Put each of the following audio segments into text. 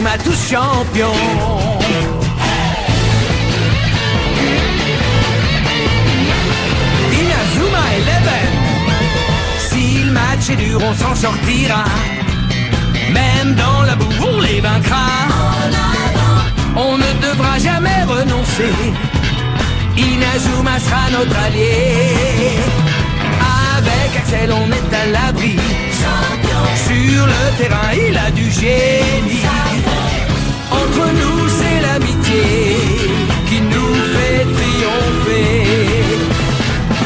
Inazuma tous champions. Inazuma Eleven. Si le match est dur, on s'en sortira. Même dans la boue, on les vaincra. On ne devra jamais renoncer. Inazuma sera notre allié. Avec Axel, on est à l'abri. Sur le terrain, il a du génie. Entre nous, c'est l'amitié qui nous fait triompher.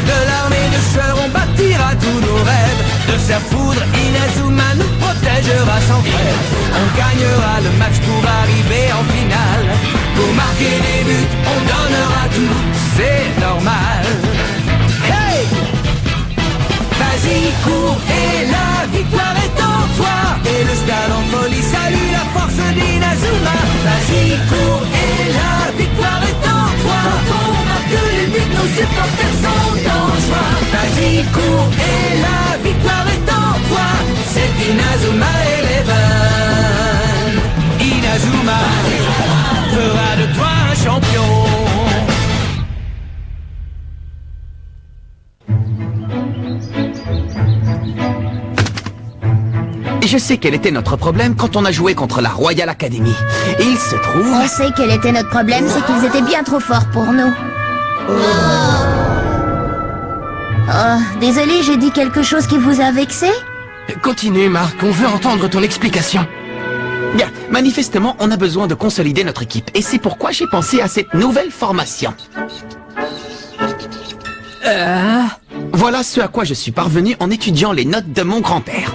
De l'armée de chœurs, on bâtira tous nos rêves. De sa foudre, Inazuma nous protégera sans frère. On gagnera le match pour arriver en finale. Pour marquer des buts, on donnera tout, c'est normal. Hey! Vas-y, cours et la victoire est en toi. Et le stade en folie salue la force d'Inazuma. Vas-y, cours et la victoire est en toi. Quand on marque les buts, nos supporters sont en joie. Vas-y, cours et la victoire est en toi. C'est Inazuma Eleven. Inazuma fera de toi un champion. Je sais quel était notre problème quand on a joué contre la Royal Academy. Et il se trouve... On sait quel était notre problème, c'est qu'ils étaient bien trop forts pour nous. Oh, désolé, j'ai dit quelque chose qui vous a vexé? Continue, Marc, on veut entendre ton explication. Bien, manifestement, on a besoin de consolider notre équipe. Et c'est pourquoi j'ai pensé à cette nouvelle formation. Voilà ce à quoi je suis parvenu en étudiant les notes de mon grand-père.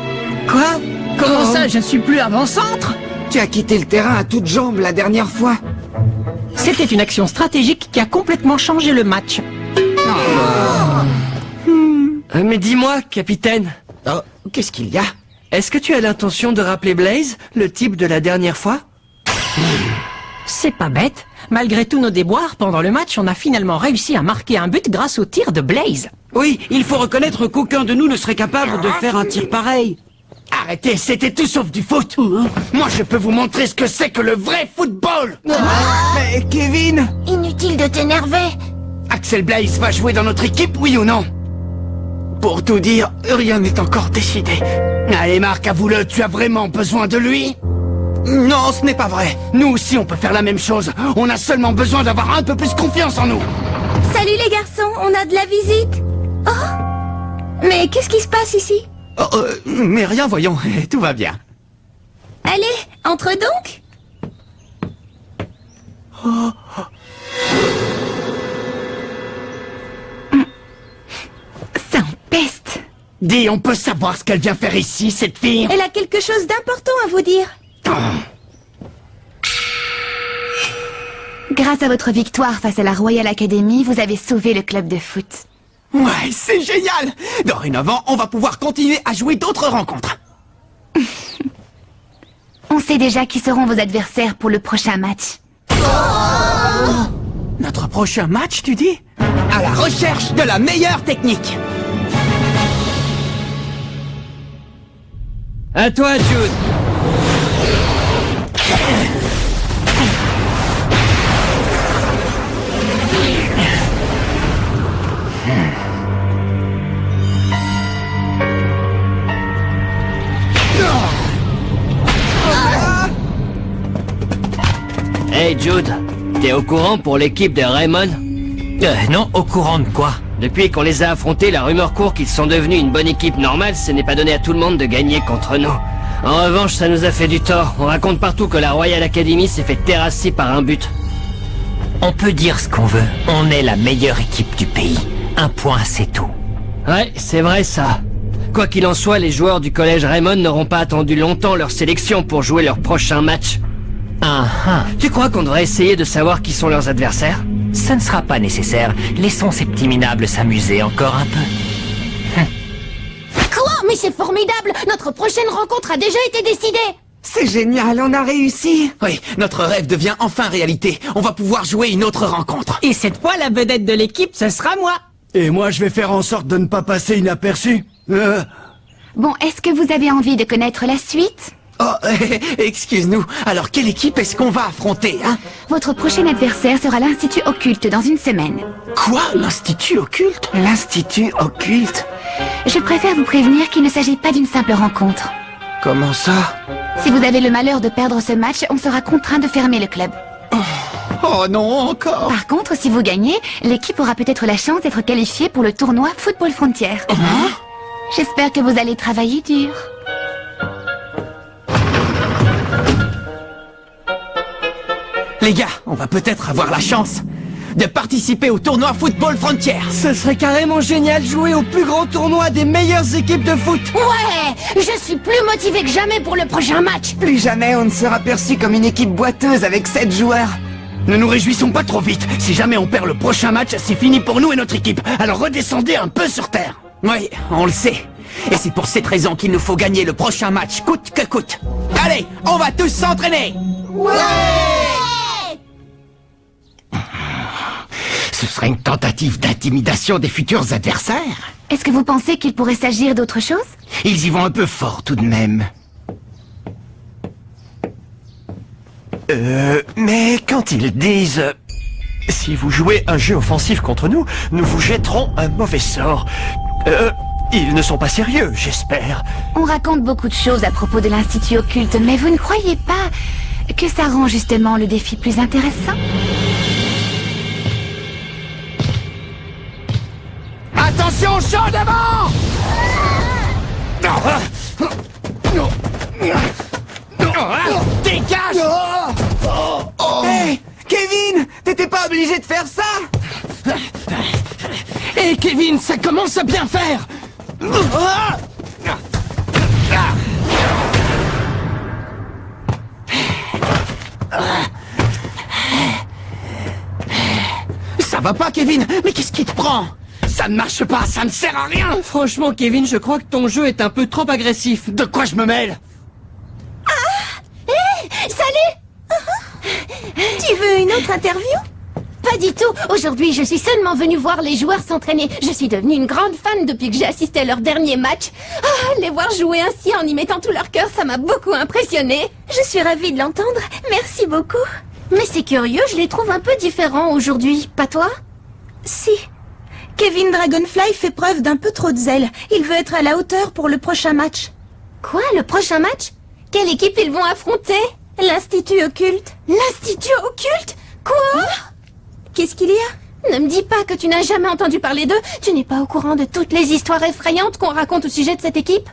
Quoi? Comment ça, je suis plus avant-centre? Tu as quitté le terrain à toutes jambes la dernière fois. C'était une action stratégique qui a complètement changé le match. Mais dis-moi, capitaine, Oh, qu'est-ce qu'il y a? est-ce que tu as l'intention de rappeler Blaze, le type de la dernière fois? C'est pas bête. Malgré tous nos déboires, pendant le match, on a finalement réussi à marquer un but grâce au tir de Blaze. Oui, il faut reconnaître qu'aucun de nous ne serait capable de faire un tir pareil. Arrêtez, c'était tout sauf du foot. Moi, je peux vous montrer ce que c'est que le vrai football. Mais Kevin! Inutile de t'énerver. Axel Blaze va jouer dans notre équipe, oui ou non? Pour tout dire, rien n'est encore décidé. Allez, Marc, avoue-le, tu as vraiment besoin de lui? Non, ce n'est pas vrai. Nous aussi, on peut faire la même chose. On a seulement besoin d'avoir un peu plus confiance en nous. Salut les garçons, on a de la visite. Oh! Mais qu'est-ce qui se passe ici? Mais rien, voyons, tout va bien. Allez, entre donc. Ça empeste. Dis, on peut savoir ce qu'elle vient faire ici, cette fille? Elle a quelque chose d'important à vous dire. Grâce à votre victoire face à la Royal Academy, vous avez sauvé le club de foot. Ouais, c'est génial! Dorénavant, on va pouvoir continuer à jouer d'autres rencontres. On sait déjà qui seront vos adversaires pour le prochain match. Notre prochain match, tu dis? À la recherche de la meilleure technique. À toi, Jude. Hey Jude, t'es au courant pour l'équipe de Raymond? Non, au courant de quoi? Depuis qu'on les a affrontés, la rumeur court qu'ils sont devenus une bonne équipe normale, ce n'est pas donné à tout le monde de gagner contre nous. En revanche, ça nous a fait du tort. On raconte partout que la Royal Academy s'est fait terrasser par un but. On peut dire ce qu'on veut. On est la meilleure équipe du pays. Un point, c'est tout. Ouais, c'est vrai ça. Quoi qu'il en soit, les joueurs du collège Raymond n'auront pas attendu longtemps leur sélection pour jouer leur prochain match. Tu crois qu'on devrait essayer de savoir qui sont leurs adversaires? Ça ne sera pas nécessaire. Laissons ces petits minables s'amuser encore un peu. Quoi? Mais c'est formidable! Notre prochaine rencontre a déjà été décidée! C'est génial, on a réussi! Oui, notre rêve devient enfin réalité. On va pouvoir jouer une autre rencontre. Et cette fois, la vedette de l'équipe, ce sera moi. Et moi, je vais faire en sorte de ne pas passer inaperçu. Bon, est-ce que vous avez envie de connaître la suite? Oh, excuse-nous. Alors, quelle équipe est-ce qu'on va affronter, hein? Votre prochain adversaire sera l'Institut Occulte dans une semaine. Quoi? L'Institut Occulte? L'Institut Occulte? Je préfère vous prévenir qu'il ne s'agit pas d'une simple rencontre. Comment ça? Si vous avez le malheur de perdre ce match, on sera contraint de fermer le club. Oh non, encore? Par contre, si vous gagnez, l'équipe aura peut-être la chance d'être qualifiée pour le tournoi Football Frontier. J'espère que vous allez travailler dur. Les gars, on va peut-être avoir la chance de participer au tournoi Football Frontier. Ce serait carrément génial de jouer au plus grand tournoi des meilleures équipes de foot. Ouais, je suis plus motivée que jamais pour le prochain match. Plus jamais on ne sera perçu comme une équipe boiteuse avec 7 joueurs. Ne nous réjouissons pas trop vite. Si jamais on perd le prochain match, c'est fini pour nous et notre équipe. Alors redescendez un peu sur terre. Oui, on le sait. Et c'est pour cette raison qu'il nous faut gagner le prochain match, coûte que coûte. Allez, on va tous s'entraîner. Ce serait une tentative d'intimidation des futurs adversaires. Est-ce que vous pensez qu'il pourrait s'agir d'autre chose? Ils y vont un peu fort tout de même. Mais quand ils disent... si vous jouez un jeu offensif contre nous, nous vous jetterons un mauvais sort. Ils ne sont pas sérieux, j'espère. On raconte beaucoup de choses à propos de l'Institut Occulte, mais vous ne croyez pas que ça rend justement le défi plus intéressant? Attention, chaud devant! Dégage! Hey, Kevin, t'étais pas obligé de faire ça? Hé Kevin, ça commence à bien faire. Ça va pas Kevin, mais qu'est-ce qui te prend? Ça ne marche pas, ça ne sert à rien! Franchement, Kevin, je crois que ton jeu est un peu trop agressif. De quoi je me mêle? Salut! Tu veux une autre interview? Pas du tout. Aujourd'hui, je suis seulement venue voir les joueurs s'entraîner. Je suis devenue une grande fan depuis que j'ai assisté à leur dernier match. Ah, les voir jouer ainsi en y mettant tout leur cœur, ça m'a beaucoup impressionnée. Je suis ravie de l'entendre. Merci beaucoup. Mais c'est curieux, je les trouve un peu différents aujourd'hui. Pas toi? Si. Kevin Dragonfly fait preuve d'un peu trop de zèle. Il veut être à la hauteur pour le prochain match. Quoi, le prochain match? Quelle équipe ils vont affronter? L'Institut Occulte. L'Institut Occulte? Quoi? Qu'est-ce qu'il y a? Ne me dis pas que tu n'as jamais entendu parler d'eux. Tu n'es pas au courant de toutes les histoires effrayantes qu'on raconte au sujet de cette équipe?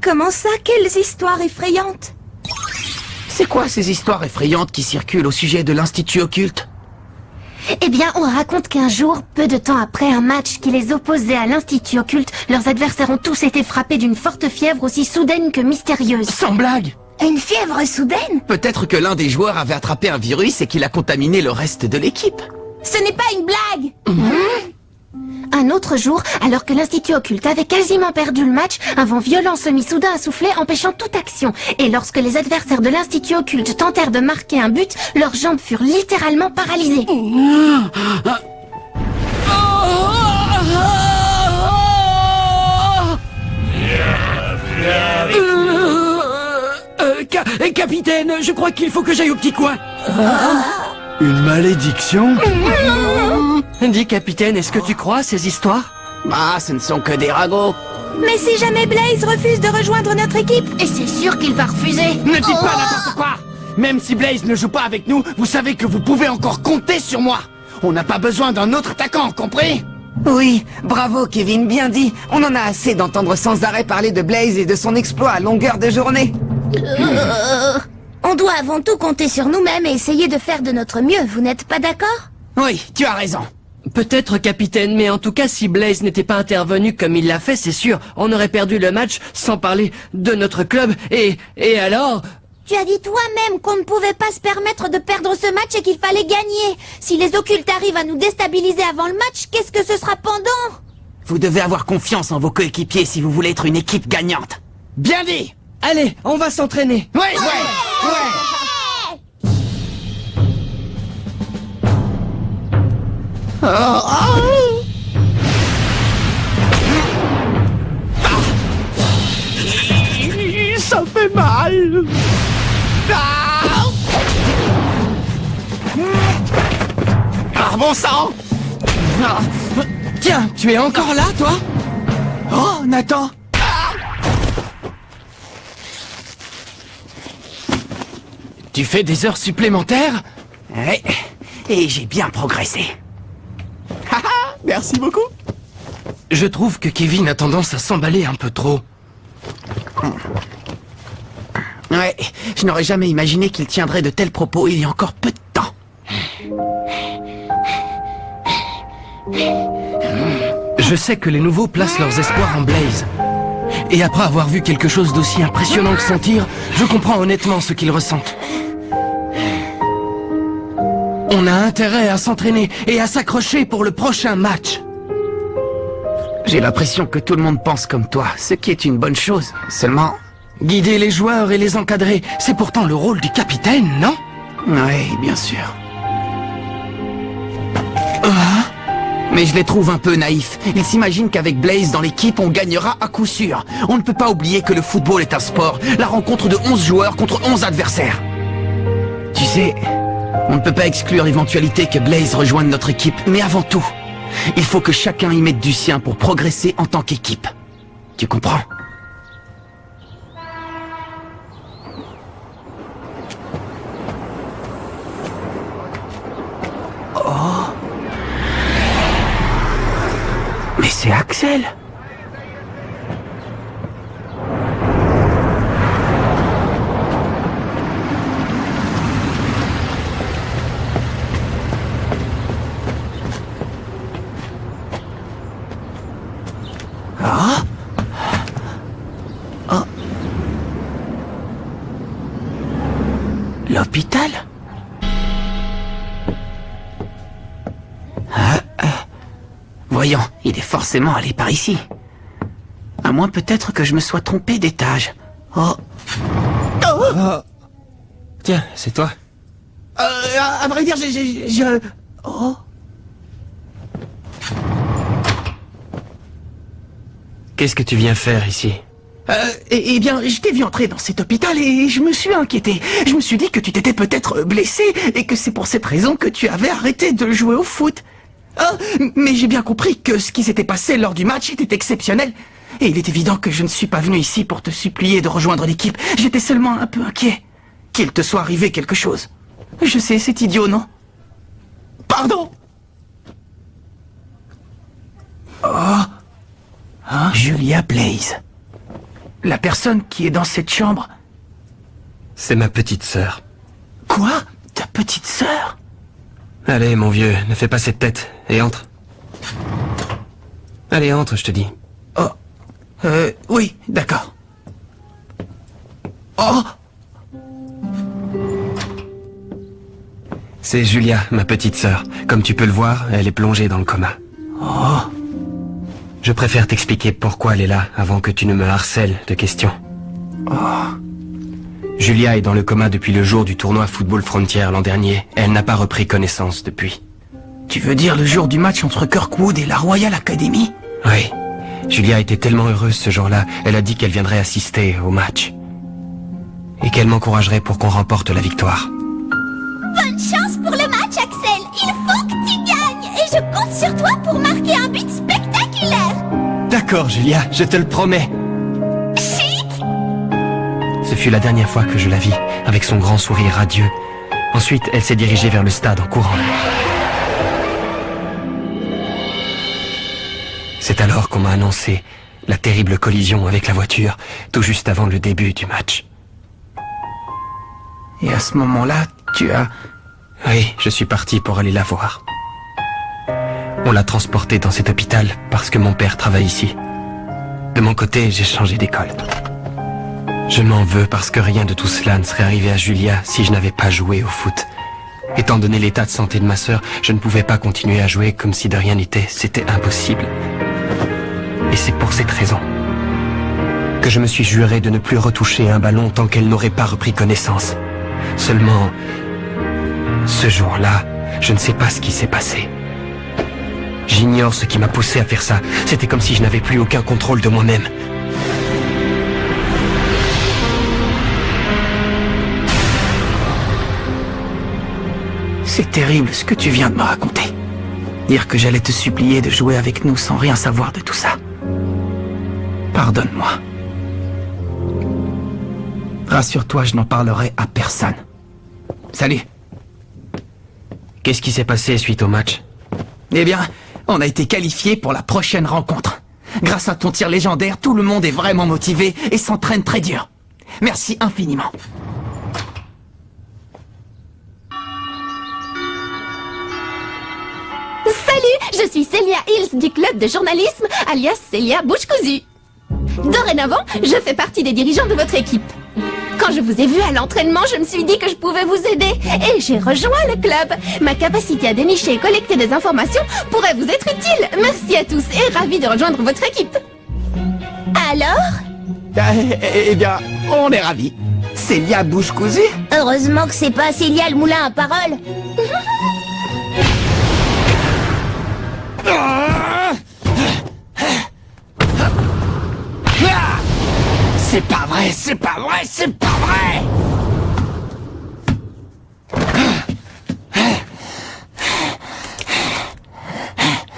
Comment ça? Quelles histoires effrayantes? C'est quoi ces histoires effrayantes qui circulent au sujet de l'Institut Occulte? Eh bien, on raconte qu'un jour, peu de temps après un match qui les opposait à l'Institut Occulte, leurs adversaires ont tous été frappés d'une forte fièvre aussi soudaine que mystérieuse. Sans blague! Une fièvre soudaine? Peut-être que l'un des joueurs avait attrapé un virus et qu'il a contaminé le reste de l'équipe. Ce n'est pas une blague! Un autre jour, alors que l'Institut Occulte avait quasiment perdu le match, un vent violent se mit soudain à souffler, empêchant toute action. Et lorsque les adversaires de l'Institut Occulte tentèrent de marquer un but, leurs jambes furent littéralement paralysées. Capitaine, je crois qu'il faut que j'aille au petit coin. Une malédiction? Dis, capitaine, est-ce que tu crois à ces histoires? Ah, ce ne sont que des ragots. Mais si jamais Blaze refuse de rejoindre notre équipe? Et c'est sûr qu'il va refuser. Ne dites pas n'importe quoi! Même si Blaze ne joue pas avec nous, vous savez que vous pouvez encore compter sur moi. On n'a pas besoin d'un autre attaquant, compris? Oui, bravo Kevin, bien dit. On en a assez d'entendre sans arrêt parler de Blaze et de son exploit à longueur de journée. On doit avant tout compter sur nous-mêmes et essayer de faire de notre mieux, vous n'êtes pas d'accord? Oui, tu as raison. Peut-être, capitaine, mais en tout cas, si Blaze n'était pas intervenu comme il l'a fait, c'est sûr, on aurait perdu le match, sans parler de notre club, et alors... Tu as dit toi-même qu'on ne pouvait pas se permettre de perdre ce match et qu'il fallait gagner. Si les occultes arrivent à nous déstabiliser avant le match, qu'est-ce que ce sera pendant? Vous devez avoir confiance en vos coéquipiers si vous voulez être une équipe gagnante. Bien dit! Allez, on va s'entraîner. Ouais. Ça fait mal! Ah, bon sang! Ah. Tiens, tu es encore là, toi? Oh, Nathan! Tu fais des heures supplémentaires? Oui, et j'ai bien progressé. Merci beaucoup. Je trouve que Kevin a tendance à s'emballer un peu trop. Ouais, je n'aurais jamais imaginé qu'il tiendrait de tels propos il y a encore peu de temps. Je sais que les nouveaux placent leurs espoirs en Blaze. Et après avoir vu quelque chose d'aussi impressionnant que son tir, je comprends honnêtement ce qu'ils ressentent. On a intérêt à s'entraîner et à s'accrocher pour le prochain match. J'ai l'impression que tout le monde pense comme toi, ce qui est une bonne chose. Seulement, guider les joueurs et les encadrer, c'est pourtant le rôle du capitaine, non? Oui, bien sûr. Mais je les trouve un peu naïfs. Ils s'imaginent qu'avec Blaze dans l'équipe, on gagnera à coup sûr. On ne peut pas oublier que le football est un sport, la rencontre de 11 joueurs contre 11 adversaires. Tu sais, on ne peut pas exclure l'éventualité que Blaze rejoigne notre équipe, mais avant tout, il faut que chacun y mette du sien pour progresser en tant qu'équipe. Tu comprends? Oh. Mais c'est Axel! Ah? Oh. L'hôpital? Voyons, il est forcément allé par ici. À moins peut-être que je me sois trompé d'étage. Oh. Oh. Tiens, c'est toi. À vrai dire, Oh. Qu'est-ce que tu viens faire ici? Eh bien, je t'ai vu entrer dans cet hôpital et je me suis inquiété. Je me suis dit que tu t'étais peut-être blessé et que c'est pour cette raison que tu avais arrêté de jouer au foot. Mais j'ai bien compris que ce qui s'était passé lors du match était exceptionnel. Et il est évident que je ne suis pas venu ici pour te supplier de rejoindre l'équipe. J'étais seulement un peu inquiet. Qu'il te soit arrivé quelque chose. Je sais, c'est idiot, non? Pardon! Oh! Hein? Julia Blaze. La personne qui est dans cette chambre... C'est ma petite sœur. Quoi? Ta petite sœur? Allez, mon vieux, ne fais pas cette tête, et entre. Allez, entre, je te dis. Oh, oui, d'accord. Oh! C'est Julia, ma petite sœur. Comme tu peux le voir, elle est plongée dans le coma. Oh! Je préfère t'expliquer pourquoi elle est là, avant que tu ne me harcèles de questions. Oh! Julia est dans le coma depuis le jour du tournoi Football Frontier l'an dernier. Elle n'a pas repris connaissance depuis. Tu veux dire le jour du match entre Kirkwood et la Royal Academy? Oui. Julia était tellement heureuse ce jour-là, elle a dit qu'elle viendrait assister au match. Et qu'elle m'encouragerait pour qu'on remporte la victoire. Bonne chance pour le match, Axel. Il faut que tu gagnes. Et je compte sur toi pour marquer un but spectaculaire. D'accord, Julia, je te le promets. Ce fut la dernière fois que je la vis, avec son grand sourire radieux. Ensuite, elle s'est dirigée vers le stade en courant. C'est alors qu'on m'a annoncé la terrible collision avec la voiture, tout juste avant le début du match. Et à ce moment-là, tu as... Oui, je suis parti pour aller la voir. On l'a transportée dans cet hôpital parce que mon père travaille ici. De mon côté, j'ai changé d'école. Je m'en veux parce que rien de tout cela ne serait arrivé à Julia si je n'avais pas joué au foot. Étant donné l'état de santé de ma sœur, je ne pouvais pas continuer à jouer comme si de rien n'était. C'était impossible. Et c'est pour cette raison que je me suis juré de ne plus retoucher un ballon tant qu'elle n'aurait pas repris connaissance. Seulement, ce jour-là, je ne sais pas ce qui s'est passé. J'ignore ce qui m'a poussé à faire ça. C'était comme si je n'avais plus aucun contrôle de moi-même. C'est terrible ce que tu viens de me raconter. Dire que j'allais te supplier de jouer avec nous sans rien savoir de tout ça. Pardonne-moi. Rassure-toi, je n'en parlerai à personne. Salut. Qu'est-ce qui s'est passé suite au match? Eh bien, on a été qualifiés pour la prochaine rencontre. Grâce à ton tir légendaire, tout le monde est vraiment motivé et s'entraîne très dur. Merci infiniment. Salut, je suis Célia Hills du club de journalisme, alias Célia Bouche Cousue. Dorénavant, je fais partie des dirigeants de votre équipe. Quand je vous ai vu à l'entraînement, je me suis dit que je pouvais vous aider et j'ai rejoint le club. Ma capacité à dénicher et collecter des informations pourrait vous être utile. Merci à tous et ravi de rejoindre votre équipe. Alors? Eh bien, on est ravis. Célia Bouche Cousue? Heureusement que c'est pas Célia le moulin à parole. C'est pas vrai, c'est pas vrai, c'est pas vrai!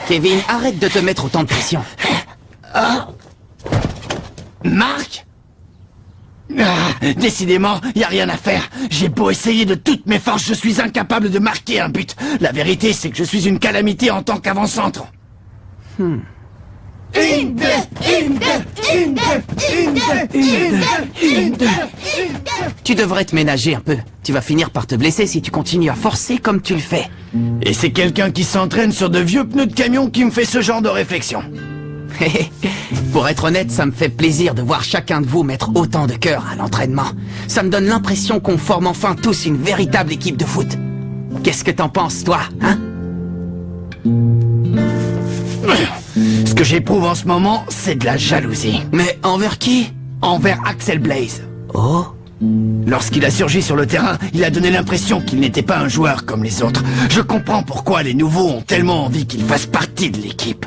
Kevin, arrête de te mettre autant de pression. Marc? Décidément, y a rien à faire. J'ai beau essayer de toutes mes forces, je suis incapable de marquer un but. La vérité, c'est que je suis une calamité en tant qu'avant-centre. Tu devrais te ménager un peu. Tu vas finir par te blesser si tu continues à forcer comme tu le fais. Et c'est quelqu'un qui s'entraîne sur de vieux pneus de camion qui me fait ce genre de réflexion. Pour être honnête, ça me fait plaisir de voir chacun de vous mettre autant de cœur à l'entraînement. Ça me donne l'impression qu'on forme enfin tous une véritable équipe de foot. Qu'est-ce que t'en penses, toi, hein? Ce que j'éprouve en ce moment, c'est de la jalousie. Mais envers qui? Envers Axel Blaze. Oh? Lorsqu'il a surgi sur le terrain, il a donné l'impression qu'il n'était pas un joueur comme les autres. Je comprends pourquoi les nouveaux ont tellement envie qu'il fasse partie de l'équipe.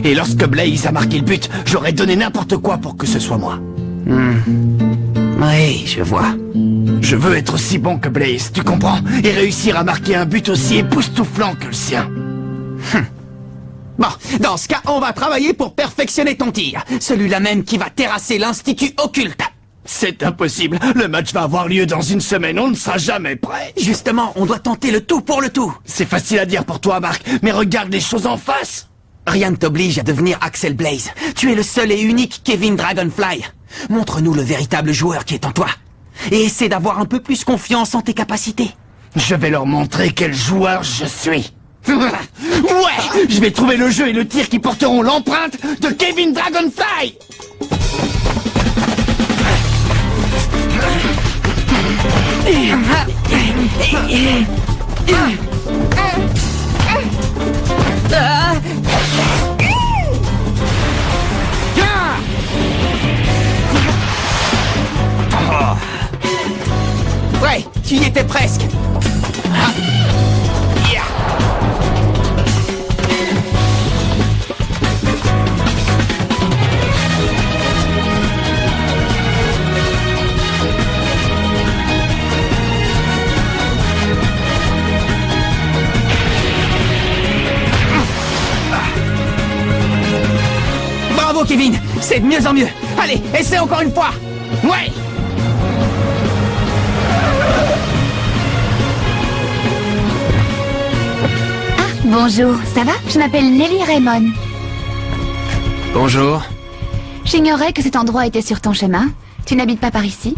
Et lorsque Blaze a marqué le but, j'aurais donné n'importe quoi pour que ce soit moi. Oui, je vois. Je veux être aussi bon que Blaze, tu comprends? Et réussir à marquer un but aussi époustouflant que le sien. Bon, dans ce cas, on va travailler pour perfectionner ton tir. Celui-là même qui va terrasser l'Institut Occulte. C'est impossible. Le match va avoir lieu dans une semaine. On ne sera jamais prêt. Justement, on doit tenter le tout pour le tout. C'est facile à dire pour toi, Marc, mais regarde les choses en face. Rien ne t'oblige à devenir Axel Blaze. Tu es le seul et unique Kevin Dragonfly. Montre-nous le véritable joueur qui est en toi. Et essaie d'avoir un peu plus confiance en tes capacités. Je vais leur montrer quel joueur je suis. Ouais, je vais trouver le jeu et le tir qui porteront l'empreinte de Kevin Dragonfly. Ouais, tu y étais presque. Bravo Kevin, c'est de mieux en mieux. Allez, essaie encore une fois. Ouais. Bonjour, ça va? Je m'appelle Nelly Raymond. Bonjour. J'ignorais que cet endroit était sur ton chemin. Tu n'habites pas par ici?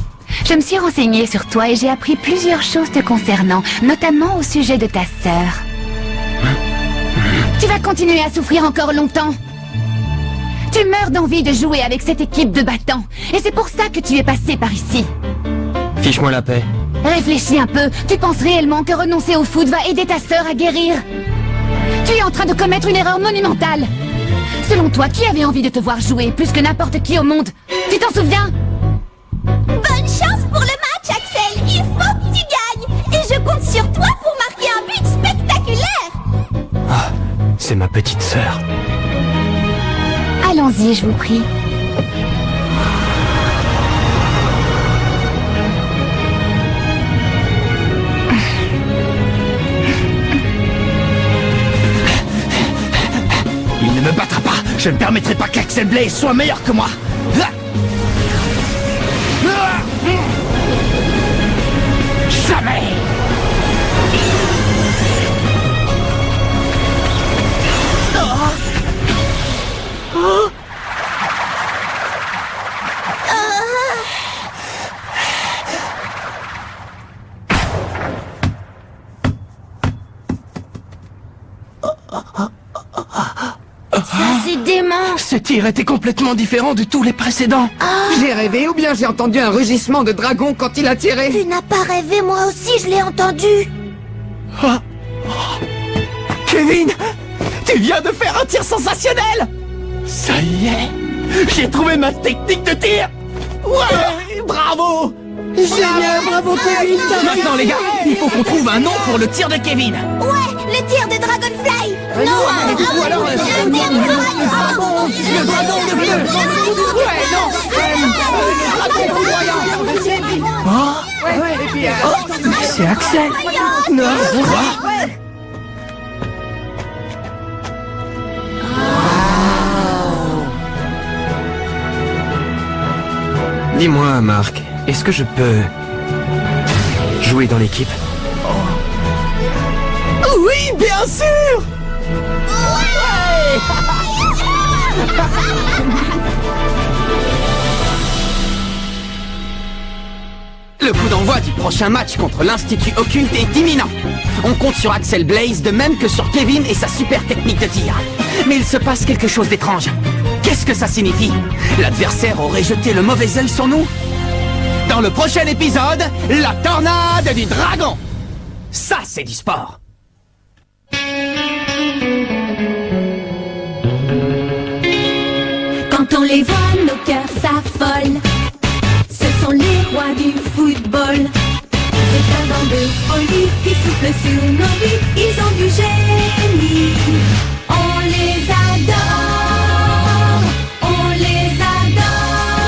Je me suis renseignée sur toi et j'ai appris plusieurs choses te concernant, notamment au sujet de ta sœur. Tu vas continuer à souffrir encore longtemps. Tu meurs d'envie de jouer avec cette équipe de battants. Et c'est pour ça que tu es passé par ici. Fiche-moi la paix. Réfléchis un peu. Tu penses réellement que renoncer au foot va aider ta sœur à guérir? Tu es en train de commettre une erreur monumentale. Selon toi, qui avait envie de te voir jouer plus que n'importe qui au monde? Tu t'en souviens? Bonne chance pour le match, Axel. Il faut que tu gagnes. Et je compte sur toi pour marquer un but spectaculaire. Ah, c'est ma petite sœur. Allons-y, je vous prie. Il ne me battra pas. Je ne permettrai pas qu'Axel Blaze soit meilleur que moi. Jamais. Ça, c'est dément. Ce tir était complètement différent de tous les précédents. J'ai rêvé ou bien j'ai entendu un rugissement de dragon quand il a tiré. Tu n'as pas rêvé, moi aussi je l'ai entendu. Kevin, tu viens de faire un tir sensationnel. Ça y est, j'ai trouvé ma technique de tir. Ouais, bravo. Génial, bravo Kevin. Maintenant les gars, il faut qu'on trouve un nom pour le tir de Kevin. Ouais, le tir de Dragonfly. Ou alors le tir de dragon. Le dragon de bleu. Ouais, non. Le dragon foudroyant. C'est Axel. Non. Dis-moi, Marc, est-ce que je peux jouer dans l'équipe? Oui, bien sûr. Le coup d'envoi du prochain match contre l'Institut Occulte est imminent. On compte sur Axel Blaze de même que sur Kevin et sa super technique de tir. Mais il se passe quelque chose d'étrange. Qu'est-ce que ça signifie? L'adversaire aurait jeté le mauvais œil sur nous? Dans le prochain épisode, la tornade du dragon. Ça, c'est du sport. Quand on les voit, nos cœurs s'affolent. Ce sont les rois du football. C'est un vent de folie qui souffle sur nos vies. Ils ont du génie. On les adore. On les adore.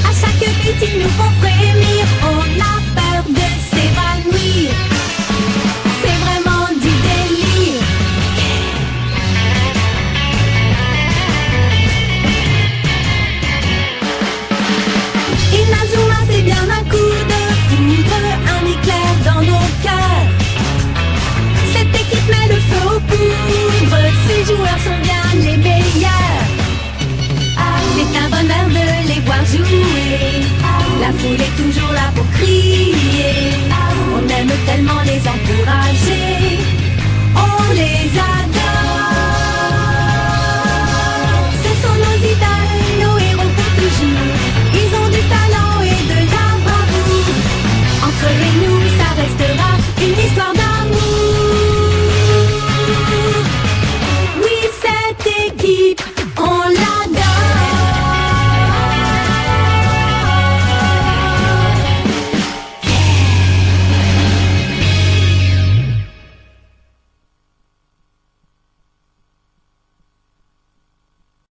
À chaque but, ils nous font frémir. On a peur de s'évanouir. C'est vraiment du délire. Inazuma, c'est bien un coup de foudre, un éclair dans nos cœurs. Cette équipe met le feu aux poudres, ces joueurs sont bien les meilleurs. C'est un bonheur de les voir jouer, la foule est toujours là pour crier. On aime tellement les encourager.